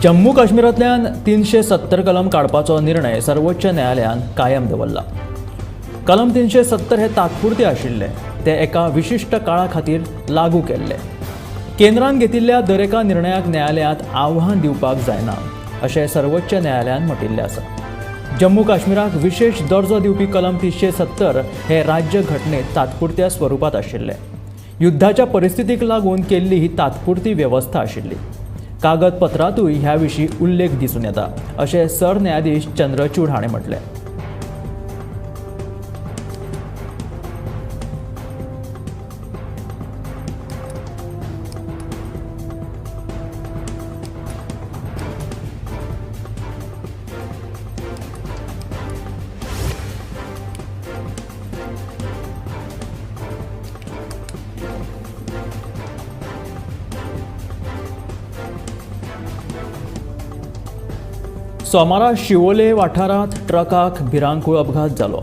जम्मू काश्मीरांतल्यान 370 कलम काडपाचो निर्णय सर्वोच्च न्यायालयान कायम दवरला। कलम 370 हे तात्पुरते आशिल्ले, ते एका विशिष्ट काळा खातीर लागू केल्ले। केंद्रान घेतिल्ल्या दर एका निर्णयाक न्यायालयांत आव्हान दिवपाक जायना अशें सर्वोच्च न्यायालयान म्हटिल्लें आसा। जम्मू काश्मीराक विशेष दर्जो दिवपी कलम 370 हे राज्य घटनेत तात्पुरत्या स्वरूपात आशिल्ले। युद्धाच्या परिस्थितीक लागून केल्ली ही तात्पुरती व्यवस्था आशिल्ली। कागदपत्रांतूय ह्या विशीं उल्लेख दिसून येता अशें सरन्यायाधीश चंद्रचूड हाणें म्हटलें। सोमारा शिवोले वाठारांत ट्रकाक भिरांकूळ अपघात जालो।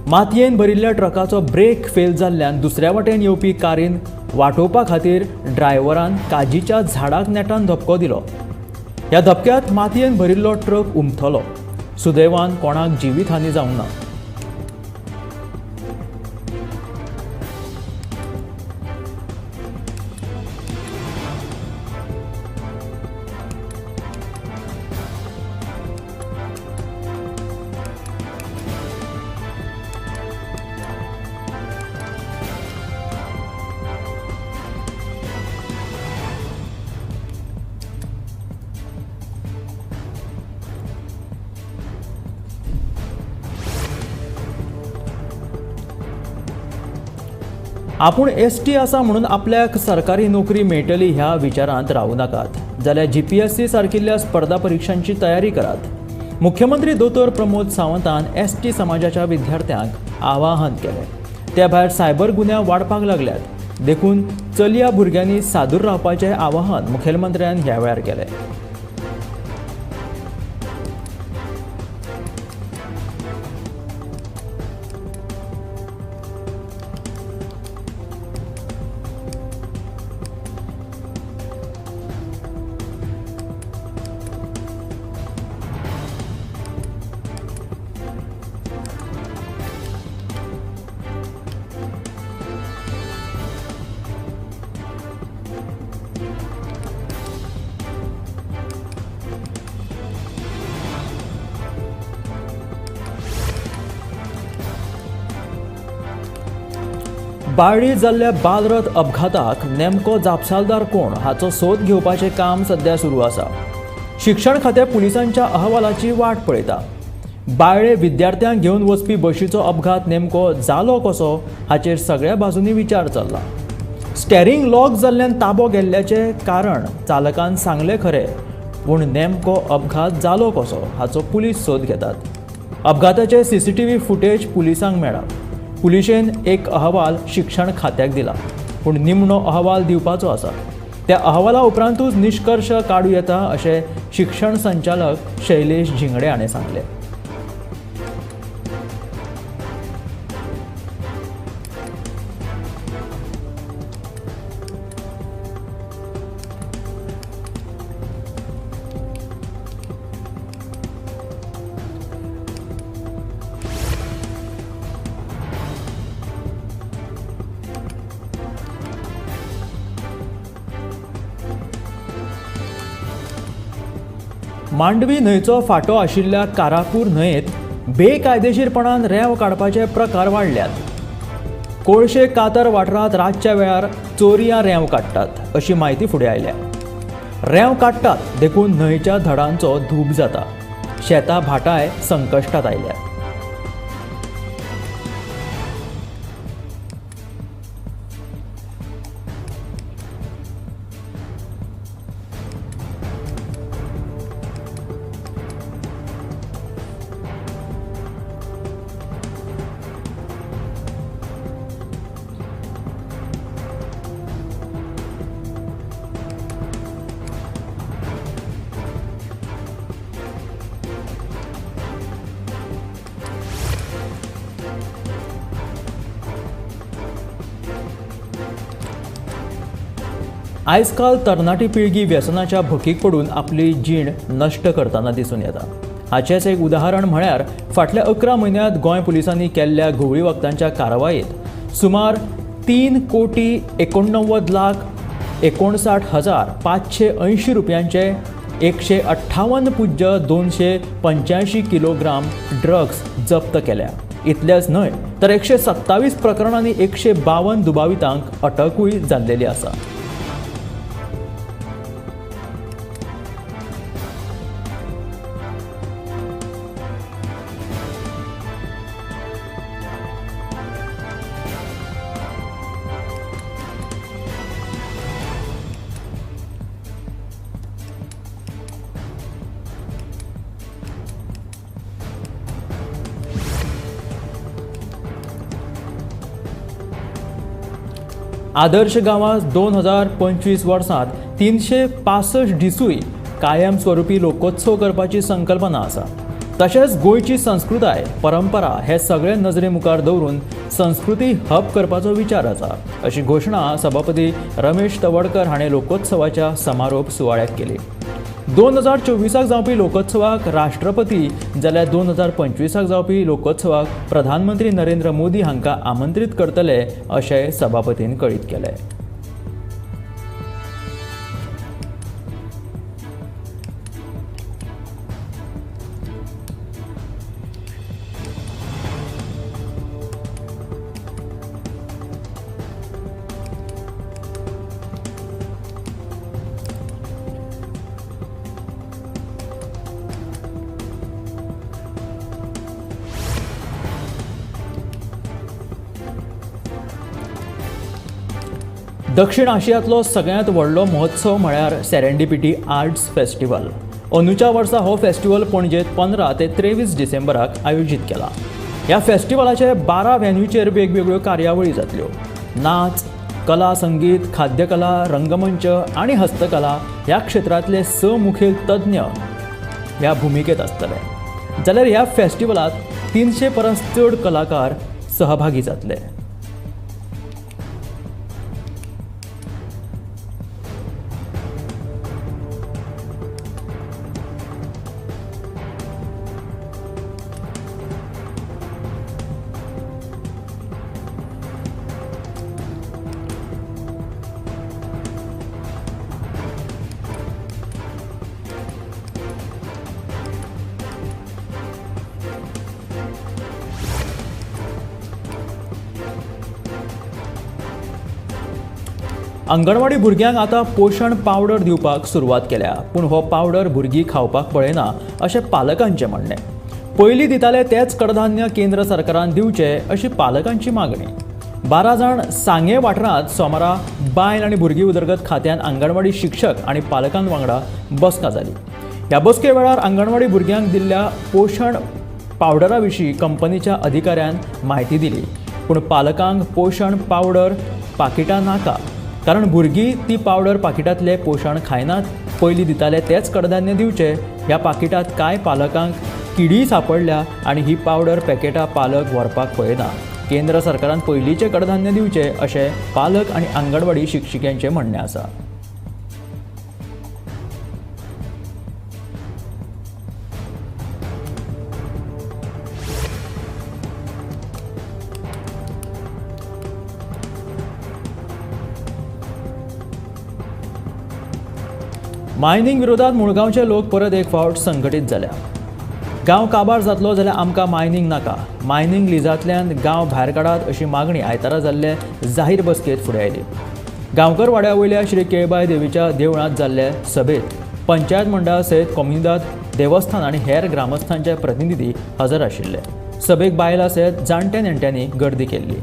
मातयेन भरिल्ल्या ट्रकाचो ब्रेक फेल जाल्ल्यान दुसऱ्या वाटेन येवपी कारीन वाटोवपा खातीर ड्रायव्हरान काजीच्या झाडाक नेटान धपको दिलो। ह्या धपक्यात मातयेन भरिल्लो ट्रक उमथलो। सुदैवान कोणाक जिवीतहानी जावंक ना। आपूण एसटी आसा म्हणून आपल्याक सरकारी नोकरी मेळटली ह्या विचारांत रावूं नाकात, जाल्यार जीपीएससी सारकिल्ल्या स्पर्धा परीक्षांची तयारी करात। मुख्यमंत्री दोतोर प्रमोद सावंतान एसटी समाजाच्या विद्यार्थ्यांक आवाहन केलें। त्या भायर सायबर गुन्हे वाडपाक लागल्यात, देखून चलया भुरग्यांनी सादूर रावपाचें आवाहन मुखेलमंत्र्यान ह्या वेळार केलें। बाळ्ळी जाल्ल्या बालरथ अपघाताक नेमको जापसालदार कोण हाचो सोद घेवपाचें काम सध्या सुरू आसा। शिक्षण खातें पुलिसांच्या अहवालाची वाट पळयता। बाळ्ळे विद्यार्थ्यांक घेवन वचपी बशीचो अपघात नेमको जालो कसो हाचेर सगळ्या बाजूंनी विचार चल्ला। स्टेरिंग लॉक जाल्ल्यान ताबो गेल्ल्याचें कारण चालकान सांगलें खरें, पूण नेमको अपघात जालो कसो हाचो पुलीस सोद घेतात। अपघाताचे सीसीटीव्ही फुटेज पुलिसांक मेळ्ळा। पुलिशेन एक अहवाल शिक्षण खात्याक दिला, पूण निमणो अहवाल दिवपाचो आसा। त्या अहवाला उपरांतूच निष्कर्श काडूं येता अशें शिक्षण संचालक शैलेश झिंगडे हाणें सांगलें। मांडवी न्हंयचो फांटो आशिल्ल्या कारापूर न्हंयेत बेकायदेशीरपणान रेंव काडपाचे प्रकार वाडल्यात। कोळशे कातर वाठारांत रातच्या वेळार चोरयां रेंव काडटात अशी माहिती फुडें आयल्या। रेंव काडटात देखून न्हंयच्या धडांचो धूब जाता। शेतां भाटाय संकश्टांत आयल्या। आजकाल तरणाटी पिळगी व्यसनाच्या भुकीक पडून आपली जीण नश्ट करतना दिसून येता. हाचेच एक उदाहरण म्हळ्यार फाटल्या 11 म्हयन्यांत गोंय पुलिसांनी केल्ल्या घुवळी वखदांच्या कारवायेंत सुमार 3,59,59,580 रुपयांचे 158.285 किलोग्राम ड्रग्स जप्त केल्या. इतलेंच न्हय तर 127 प्रकरणांनी 152 दुबावितांक अटकूय जाल्लेली आसा. आदर्श गांवांत 2025 वर्सांत 365 दिसूय कायमस्वरुपी लोकोत्सव करपाची संकल्पना आसा. तशेंच गोंयची संस्कृताय परंपरा हे सगळे नजरे मुखार दवरून संस्कृती हब करपाचो विचार आसा, अशी घोशणा सभापती रमेश तवडकर हाणें लोकोत्सवाच्या समारोप सुवाळ्याक केली. 2024 जावपी लोकोत्सवाक राष्ट्रपती जाल्यार 2025 जावपी लोकोत्सवाक प्रधानमंत्री नरेंद्र मोदी हांकां आमंत्रीत करतले अशें सभापतीन कळीत केलें. दक्षिण आशियांतलो सगळ्यांत व्हडलो महोत्सव म्हळ्यार सेरेंडिपिटी आर्ट्स फेस्टिवल. अंदूच्या वर्सा हो फेस्टिवल पणजेंत 15 ते 23 डिसेंबराक आयोजीत केला. ह्या फेस्टिवलाचे 12 व्हेन्यूचेर वेगवेगळ्यो कार्यावळी जातल्यो. नाच, कला, संगीत, खाद्यकला, रंगमंच आनी हस्तकला ह्या क्षेत्रांतले 6 मुखेल तज्ञ ह्या भुमिकेत आसतले. जाल्यार ह्या फेस्टिवलांत 300 परस चड कलाकार सहभागी जातले. अंगणवाडी भुरग्यांक आतां पोशण पावडर दिवपाक सुरवात केल्या, पूण हो पावडर भुरगीं खावपाक पळयना अशें पालकांचें म्हणणें. पयलीं दिताले तेच कडधान्य केंद्र सरकारान दिवचे अशी पालकांची मागणी. 12 जाण सांगे वाठारांत सोमारा बायल आनी भुरगीं उदरगत खात्यान आंगणवाडी शिक्षक आनी पालकां वांगडा बसका जाली. ह्या बसके वेळार आंगणवाडी भुरग्यांक दिल्ल्या पोशण पावडरा विशीं कंपनीच्या अधिकाऱ्यान म्हायती दिली, पूण पालकांक पोशण पावडर पाकिटां नाका, कारण भुरगीं ती पावडर पाकिटांतले पोशण खायनात. पयलीं दिताले तेच कडधान्य दिवचे. ह्या पाकिटांत कांय पालकांक किडी सांपडल्या आनी ही पावडर पॅकेटां पालक व्हरपाक पळयना. केंद्र सरकारान पयलींचे कडधान्य दिवचे अशें पालक आनी आंगणवाडी शिक्षिकांचें म्हणणें आसा. मायनिंग विरोधात मुळगांवचे लोक परत एक फावट संघटीत जाल्या. गांव काबार जातलो जाल्यार आमकां मायनिंग नाका, मायनिंग लिजांतल्यान गांव भायर काडात अशी मागणी आयतारा जाल्ले जाहीर बसकेत फुडें आयली. गांवकर वाड्या वयल्या श्री केळबाई देवीच्या देवळांत जाल्ले सभेत पंचायत मंडळा सयत कम्युनिदाद, देवस्थान आनी हेर ग्रामस्थांचे प्रतिनिधी हजर आशिल्ले. सभेक बायलां सयत जाणटे नेणट्यांनी गर्दी केल्ली.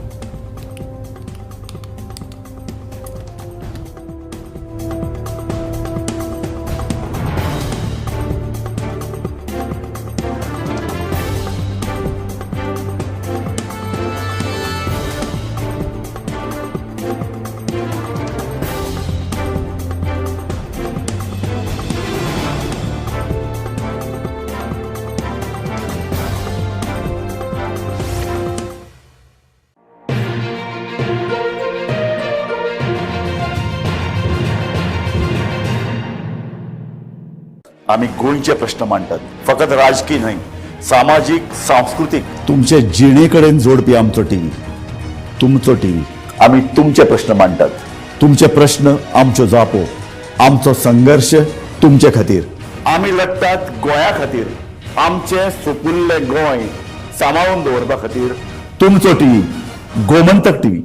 आम्ही गोंयचे प्रश्न मांडटात. फकत राजकीय न्हय, सामाजीक सांस्कृतिक तुमचे जिणे कडेन जोडपी आमचो टीव्ही, तुमचो टीव्ही. आम्ही तुमचे प्रश्न मांडटात. तुमचे प्रश्न आमच्यो जापो, आमचो संघर्ष तुमचे खातीर. आम्ही लढटात गोंया खातीर. आमचे सोपुल्ले गोंय सांबाळून दवरपा खातीर. तुमचो टीव्ही, गोमंतक टीव्ही.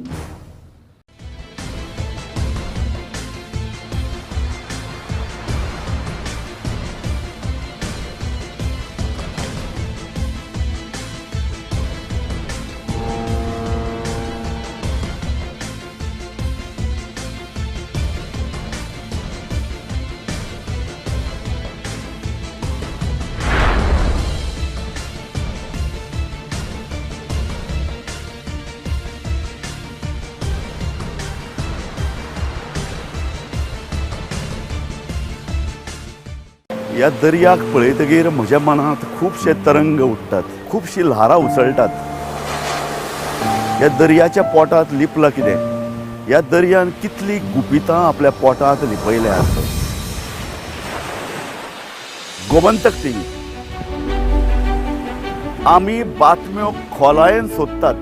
ह्या दर्याक पळयतकीर म्हज्या मनांत खुबशे तरंग उठटात, खुबशी ल्हारां उसळटात. ह्या दर्याच्या पोटांत लिपलां कितें? ह्या दर्यान कितलीं गुपितां आपल्या पोटांत लिपयल्यात. गोमंतक टीव्ही. आमी बातम्यो खोलायेन सोदतात.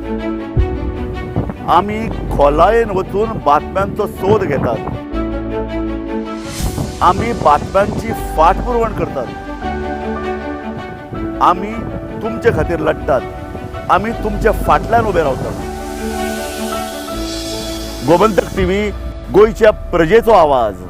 आमी खोलायेन वचून बातम्यांचो सोद घेतात. आमी बातम्यांची फाटपुरवण करतात. आमी तुमचे खातीर लढटात. आमी तुमच्या फाटल्यान उबे रावतात. गोमंतक टीव्ही, गोंयच्या प्रजेचो आवाज.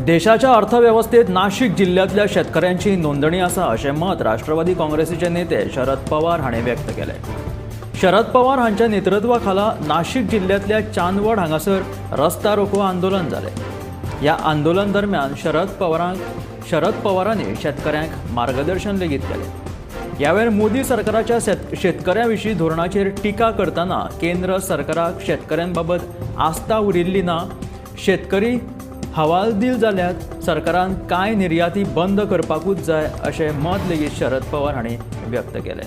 देशाच्या अर्थव्यवस्थेत नाशिक जिल्ह्यातल्या शेतकऱ्यांची नोंदणी आसा अशें मत राष्ट्रवादी काँग्रेसीचे नेते शरद पवार हाणें व्यक्त केलें. शरद पवार हांच्या नेतृत्वा खाला नाशिक जिल्ह्यातल्या चांदवड हांगासर रस्ता रोको आंदोलन जालें. ह्या आंदोलन दरम्यान शरद पवारांनी शेतकऱ्यांक मार्गदर्शन लेगीत केलें. ह्या वेळार मोदी सरकाराच्या शेतकऱ्यां विशीं धोरणाचेर टिका करतना केंद्र सरकाराक शेतकऱ्यांबाबत आस्था उरिल्ली ना, शेतकरी हवालदिल जाल्यात सरकारान कांय निर्याती बंद करपाकूच जाय अशें मत लेगीत शरद पवार हांणी व्यक्त केलें.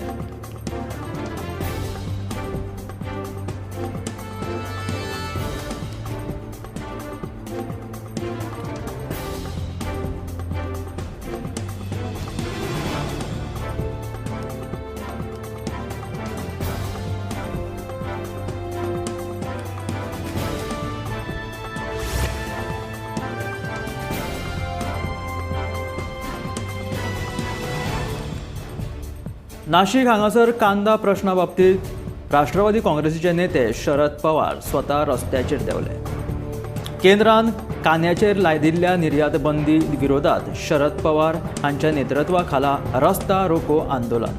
नाशिक हांगासर कांदा प्रश्ना बाबतीत राष्ट्रवादी काँग्रेसीचे नेते शरद पवार स्वता रस्त्याचेर देवले. केंद्रान कांद्याचेर लायदिल्ल्या निर्यात बंदी विरोधात शरद पवार हांच्या नेतृत्वा खाला रस्ता रोको आंदोलन.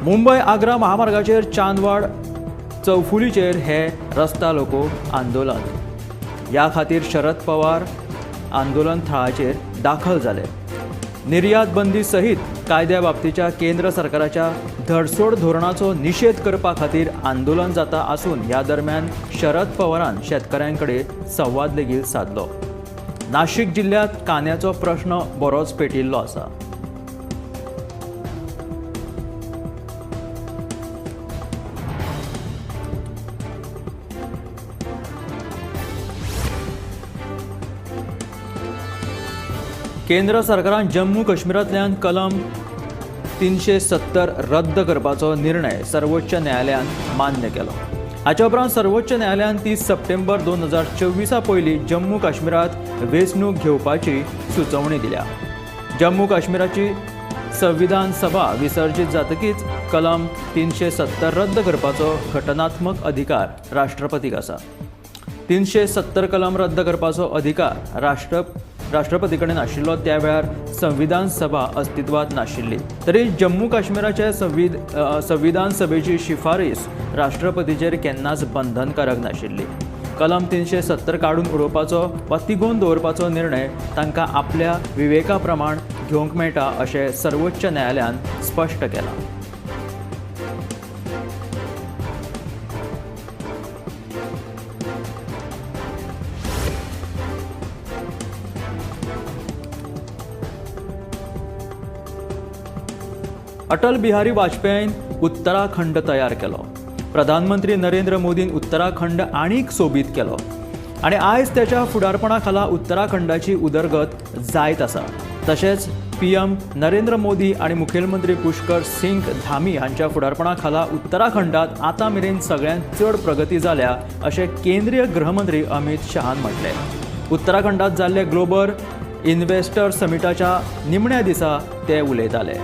मुंबय आग्रा महामार्गाचेर चांदवड चौफुलीचेर हे रस्ता रोको आंदोलन. ह्या खातीर शरद पवार आंदोलन थळाचेर दाखल जाले. निर्यात बंदी सहीत कायद्या बाबतीच्या केंद्र सरकाराच्या धडसोड धोरणाचो निषेध करपा खातीर आंदोलन जाता आसून ह्या दरम्यान शरद पवारान शेतकऱ्यांकडे संवाद लेगीत साधलो. नाशिक जिल्ह्यात कांद्याचो प्रश्न बरोच पेटिल्लो आसा. केंद्र सरकारान जम्मू काश्मीरांतल्यान कलम 370 रद्द करपाचो निर्णय सर्वोच्च न्यायालयान मान्य केलो. हाच्या उपरांत सर्वोच्च न्यायालयान 30 सप्टेंबर 2024 पयलीं जम्मू काश्मीरात वेंचणूक घेवपाची सुचोवणी दिल्या. जम्मू काश्मीराची संविधान सभा विसर्जीत जातकीच कलम 370 रद्द करपाचो घटनात्मक अधिकार राष्ट्रपतीक आसा. 370 कलम रद्द करपाचो अधिकार राष्ट्रपती कडेन आशिल्लो त्या वेळार संविधान सभा अस्तित्वात नाशिल्ली. तरी जम्मू काश्मीराचे संविधान सभेची शिफारस राष्ट्रपतीचेर केन्नाच बंधनकारक नाशिल्ली. कलम 370 काडून उडोवपाचो वा तिगोवन दवरपाचो निर्णय तांकां आपल्या विवेका प्रमाण घेवंक मेळटा अशें सर्वोच्च न्यायालयान स्पश्ट केलां. अटल बिहारी वाजपेयीन उत्तराखंड तयार केलो. प्रधानमंत्री नरेंद्र मोदीन उत्तराखंड आनीक सोबीत केलो आणि आयज त्याच्या फुडारपणा खाला उत्तराखंडाची उदरगत जायत आसा. तशेंच पीएम नरेंद्र मोदी आणि मुखेलमंत्री पुष्कर सिंग धामी हांच्या फुडारपणा खाला उत्तराखंडात आतां मेरेन सगळ्यांत चड प्रगती जाल्या अशें केंद्रीय गृहमंत्री अमित शहान म्हटलें. उत्तराखंडात जाल्ले ग्लोबल इन्व्हेस्टर समिटाच्या निमण्या दिसा ते उलयताले.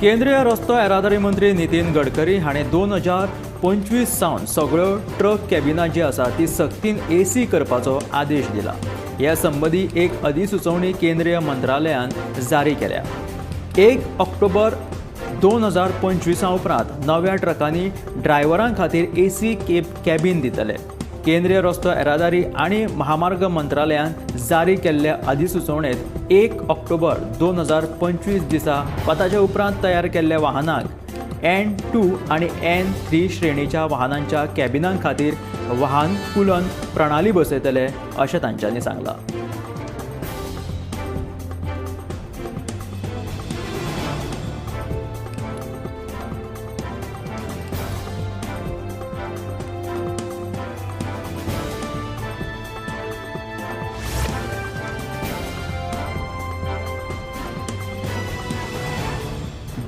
केंद्रीय रस्तो येरादारी मंत्री नितीन गडकरी हाणें 2025 सावन सगळ्यो ट्रक कॅबिना जी आसा ती सक्तीन एसी करपाचो आदेश दिला. ह्या संबंधी एक अधिसुचोवणी केंद्रीय मंत्रालयान जारी केल्या. 1 ऑक्टोबर 2025 उपरांत नव्या ट्रकांनी ड्रायव्हरां खातीर एसी कॅबिन दितले. केंद्रीय रस्तो येरादारी आणि महामार्ग मंत्रालयान जारी केल्ल्या अधिसुचोवणेंत 1 ऑक्टोबर 2025 दिसा वा ताच्या उपरांत तयार केल्ल्या वाहनांक N2 आणि N3 श्रेणीच्या वाहनांच्या कॅबिनां खातीर वाहनकुलन प्रणाली बसयतले अशें तांच्यांनी सांगलां.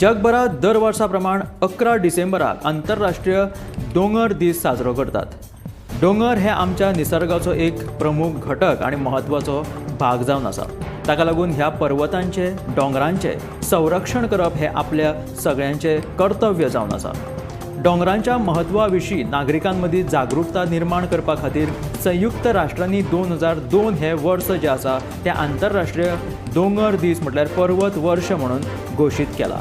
जगभरात दर वर्सा प्रमाण 11 डिसेंबराक आंतरराष्ट्रीय दोंगर दीस साजरो करतात. दोंगर हे आमच्या निसर्गाचो एक प्रमुख घटक आणि महत्वाचो भाग जावन आसा. ताका लागून ह्या पर्वतांचे डोंगरांचे संरक्षण करप हे आपल्या सगळ्यांचे कर्तव्य जावन आसा. डोंगरांच्या महत्वा विशीं नागरिकांमदीं जागरूकता निर्माण करपा खातीर संयुक्त राष्ट्रांनी 2002 हे वर्स जे आसा ते आंतरराष्ट्रीय दोंगर दीस म्हटल्यार पर्वत वर्ष म्हणून घोशीत केला.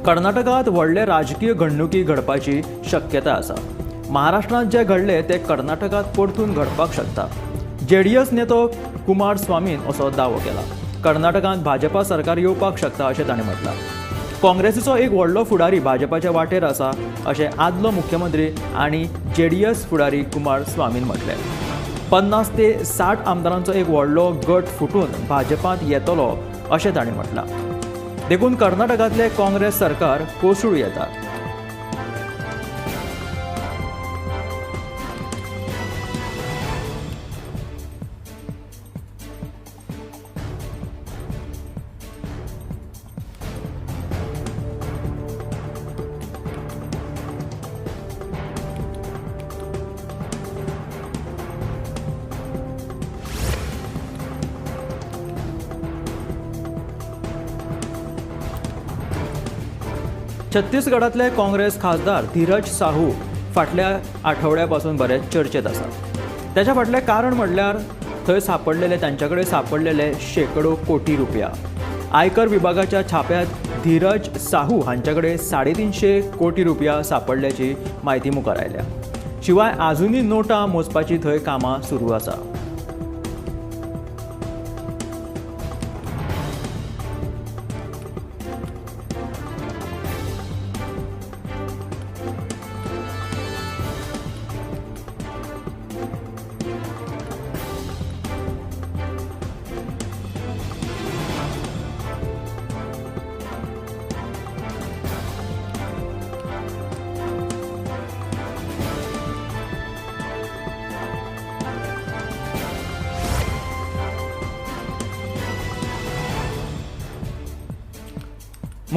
कर्नाटकात व्हडले राजकीय घडणुकी घडपाची शक्यता आसा. महाराष्ट्रात जे घडले ते कर्नाटकात परतून घडपाक शकता. JDS नेतो कुमारस्वामीन असो दावो केला. कर्नाटकात भाजपा सरकार येवपाक शकता अशें ताणें म्हटलां. काँग्रेसीचो एक व्हडलो फुडारी भाजपाच्या वाटेर आसा अशें आदलो मुख्यमंत्री आनी JDS फुडारी कुमारस्वामीन म्हटलें. 50 ते 60 आमदारांचो एक व्हडलो गट फुटून भाजपांत येतलो अशें ताणें म्हटलां. देखून कर्नाटकांतले काँग्रेस सरकार कोसळूं येता. छत्तीसगडातले काँग्रेस खासदार धीरज साहू फाटल्या आठवड्यापासून बरेच चर्चेत आसा. त्याच्या फाटलें कारण म्हणल्यार थंय तांच्याकडे सापडलेले शेकडो कोटी रुपया. आयकर विभागाच्या छाप्यात धीरज साहू हांच्याकडे 350 कोटी रुपया सापडल्याची माहिती मुखार आयल्या. शिवाय आजुनूय नोटा मोजपाची थंय कामां सुरू आसा.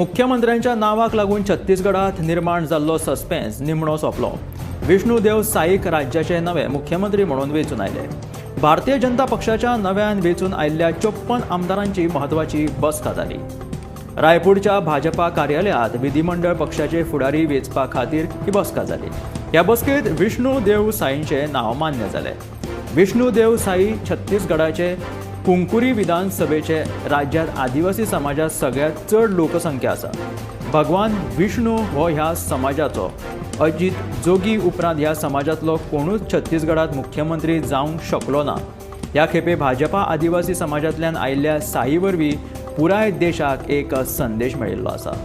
मुख्यमंत्र्यांच्या नावाक लागून छत्तीसगडात निर्माण जाल्लो सस्पेन्स निमणो सोंपलो. विष्णू देव साईक राज्याचे नवे मुख्यमंत्री म्हणून वेंचून आयले. भारतीय जनता पक्षाच्या नव्यान वेंचून आयिल्ल्या 54 आमदारांची महत्वाची बसका जाली. रायपूरच्या भाजपा कार्यालयात विधिमंडळ पक्षाचे फुडारी वेंचपा खातीर ही बसका जाली. ह्या बसकेत विष्णू देव साईंचे नाव मान्य जाले. विष्णू देव साई छत्तीसगडाचे कुंकुरी विधानसभेचे राज्यात आदिवासी समाजात सगळ्यात चड लोकसंख्या आसा. भगवान विष्णू हो ह्या समाजाचो अजित जोगी उपरांत ह्या समाजातलो कोणूच छत्तीसगडात मुख्यमंत्री जावंक शकलो ना. ह्या खेपे भाजपा आदिवासी समाजांतल्यान आयिल्ल्या साई वरवीं पुराय देशाक एक संदेश मेळिल्लो आसा.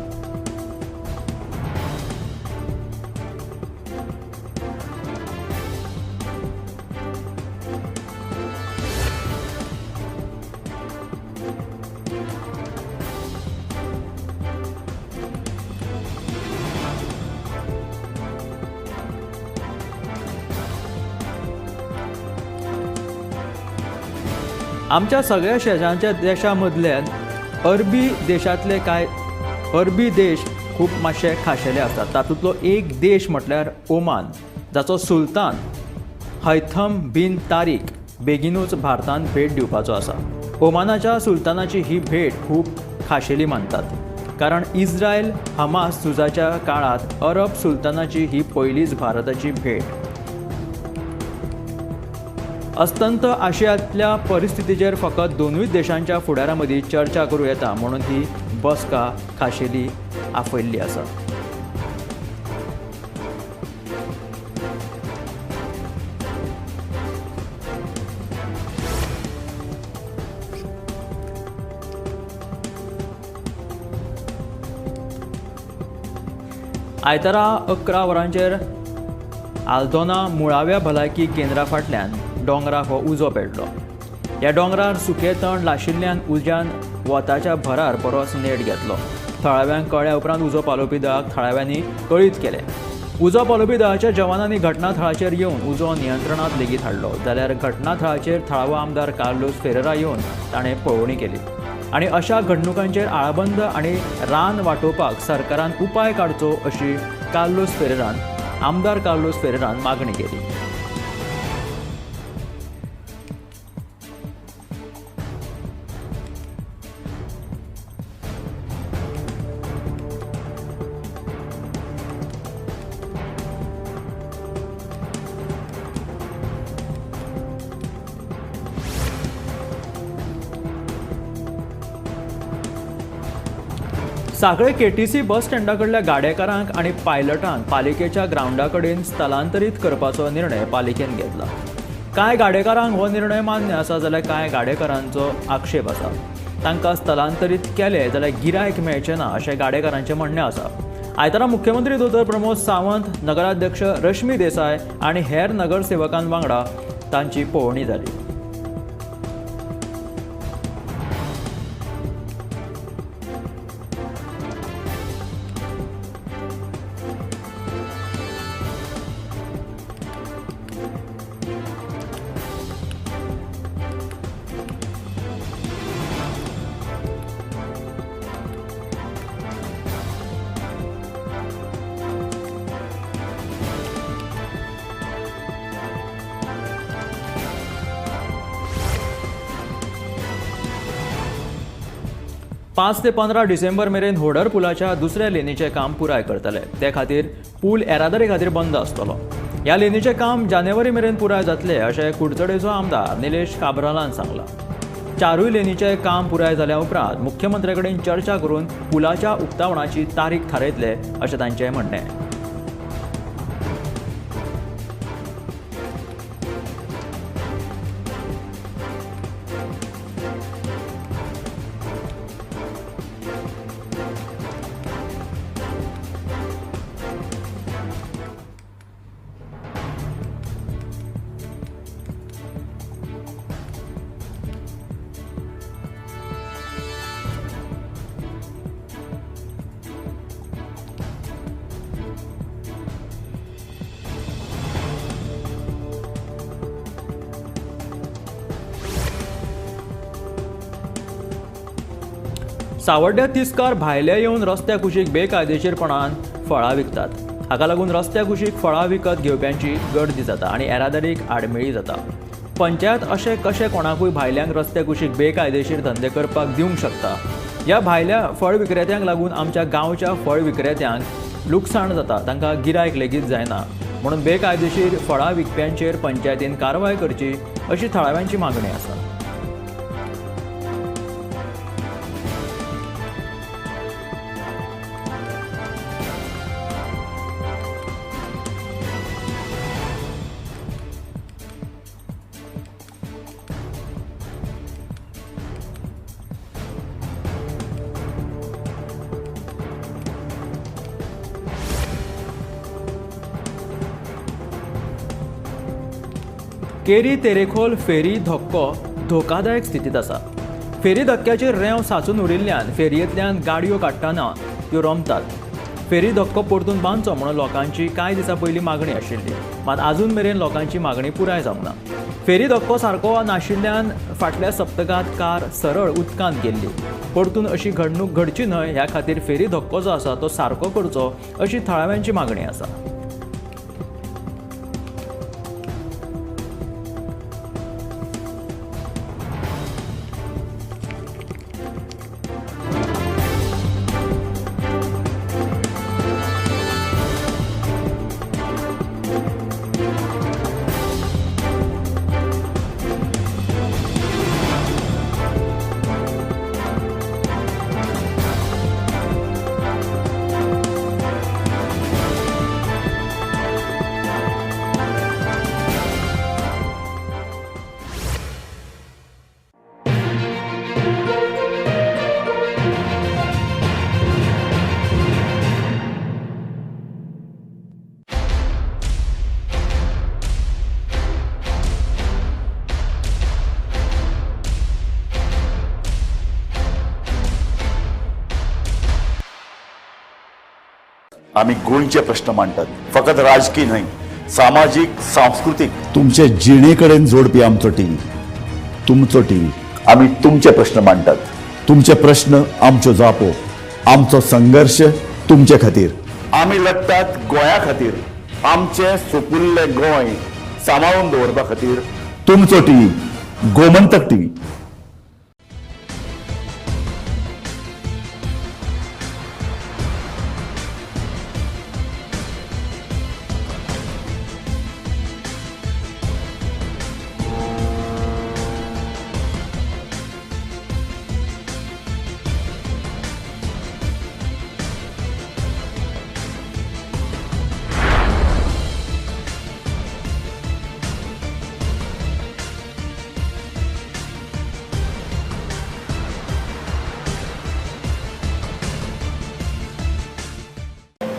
आमच्या सगळ्या शेजारच्या देशांमदल्यान अरबी देशांतले अरबी देश खूब मातशे खाशेले आसतात. तातूंतलो एक देश म्हटल्यार ओमान, जाचो सुलतान हैथम बिन तारीक बेगीनूच भारतांत भेट दिवपाचो आसा. ओमानाच्या सुलतानाची ही भेट खूब खाशेली मानतात, कारण इस्रायल हमास झुजाच्या काळात अरब सुलतानाची ही पयलीच भारताची भेट. अस्तंत आशियांतल्या परिस्थितीचेर फकत दोनूय देशांच्या फुडाऱ्यां मदीं चर्चा करूं येता म्हणून ही बसका खाशेली आफयल्ली आसा. आयतारा 11 वरांचेर आल्दोना मुळाव्या भलायकी केंद्रा फाटल्यान डोंगराक हो उजो पेटलो. ह्या डोंगरार सुकें तण लाशिल्ल्यान उज्यान वताच्या भरार बरोच नेट घेतलो. थळाव्यांक कळ्ळ्या उपरांत उजो पालोवपी दळाक थळाव्यांनी कळीत केलें. उजो पालोवपी दळाच्या जवानांनी घटनाथळाचेर येवन उजो नियंत्रणांत लेगीत हाडलो. जाल्यार घटनाथळाचेर थळावो आमदार कार्लोस फेरेरा येवन ताणें पळोवणी केली आनी अशा घडणुकांचेर आळाबंद आनी रान वांटोवपाक सरकारान उपाय काडचो अशी आमदार कार्लोस फेरेरान मागणी केली. साखळे केटीसी बस स्टँडा कडल्या गाडेकारांक आनी पायलटांक पालिकेच्या ग्राउंडा कडेन स्थलांतरीत करपाचो निर्णय पालिकेन घेतला. कांय गाडेकारांक हो निर्णय मान्य आसा जाल्यार कांय गाडेकारांचो आक्षेप आसा. तांकां स्थलांतरीत केले जाल्यार गिरायक मेळचें ना अशें गाडेकारांचें म्हणणें आसा. आयतारा मुख्यमंत्री दोतोर प्रमोद सावंत, नगराध्यक्ष रश्मी देसाय आनी हेर नगरसेवकां वांगडा तांची पळोवणी जाली. पाच ते 15 डिसेंबर मेरेन होडर पुलाच्या दुसऱ्या लेनीचे काम पुराय करतले. ते खातीर पूल येरादारी खातीर बंद आसतलो. ह्या लेनीचे काम जानेवारी मेरेन पुराय जातले अशें कुडचडेचो आमदार निलेश काब्रालान सांगलां. चारूय लेनीचे काम पुराय जाल्या उपरांत मुख्यमंत्र्या कडेन चर्चा करून पुलाच्या उक्तावणाची तारीख थारायतले अशें तांचें म्हणणें. सावड्ड्या तिस्कार भायले येवन रस्त्या कुशीक बेकायदेशीरपणान फळां विकतात. हाका लागून रस्त्या कुशीक फळां विकत घेवप्यांची गर्दी जाता आनी येरादारीक आडमेळी जाता. पंचायत अशें कशें कोणाकूय भायल्यांक रस्त्या कुशीक बेकायदेशीर धंदे करपाक दिवंक शकता. ह्या भायल्या फळ विक्रेत्यांक लागून आमच्या गांवच्या फळ विक्रेत्यांक लुकसाण जाता, तांकां गिरायक लेगीत जायना. म्हणून बेकायदेशीर फळां विकप्यांचेर पंचायतीन कारवाय करची अशी थळाव्यांची मागणी आसा. केरी तेरेखोल फेरी धक्को धोकादायक स्थितीत आसा. फेरी धक्क्याचेर रेंव सांचून उरिल्ल्यान फेरयेंतल्यान गाडयो काडटना त्यो रोमतात. फेरी धक्को परतून बांदचो म्हणून लोकांची कांय दिसां पयलीं मागणी आशिल्ली, मात आजून मेरेन लोकांची मागणी पुराय जावंक ना. फेरी धक्को सारको नाशिल्ल्यान फाटल्या सप्तकांत कार सरळ उदकांत गेल्ली. परतून अशी घडणूक घडची न्हय ह्या खातीर फेरी धक्को जो आसा तो सारको करचो अशी थळाव्यांची मागणी आसा. आम्ही गोंयचे प्रश्न मांडटात, फकत राजकीय न्हय, सामाजिक सांस्कृतिक. तुमचे जिणेकडेन जोडपी आमचो टीव्ही, तुमचो टीव्ही. आम्ही तुमचे प्रश्न मांडटात. तुमचे प्रश्न आमच्यो जापो, आमचो संघर्ष तुमचे खातीर. आम्ही लढटात गोंया खातीर, आमचे सोपुल्ले गोंय सांबाळून दवरपा खातीर. तुमचो टीव्ही, गोमंतक टीव्ही.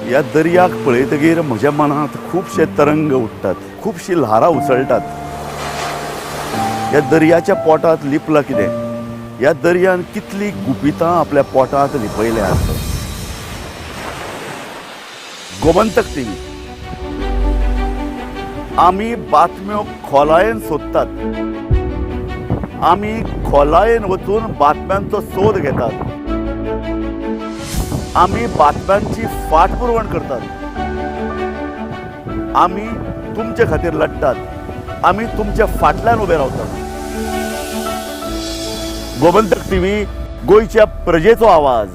ह्या दर्याक पळयतकीर म्हज्या मनांत खुबशे तरंग उठतात, खुबशीं ल्हारां उसळटात. ह्या दर्याच्या पोटांत लिपलां कितें? ह्या दर्यान कितलीं गुपितां आपल्या पोटांत लिपयल्यात. गोमंतक टीव्ही. आमी बातम्यो खोलायेन सोदतात, आमी खोलायेन वचून बातम्यांचो सोद घेतात. आमी बातम्यांची फाटपुरवण करतात. आमी तुमचे खातीर लढटात, आमी तुमच्या फाटल्यान उबे रावतात. गोमंतक टीव्ही, गोंयच्या प्रजेचो आवाज.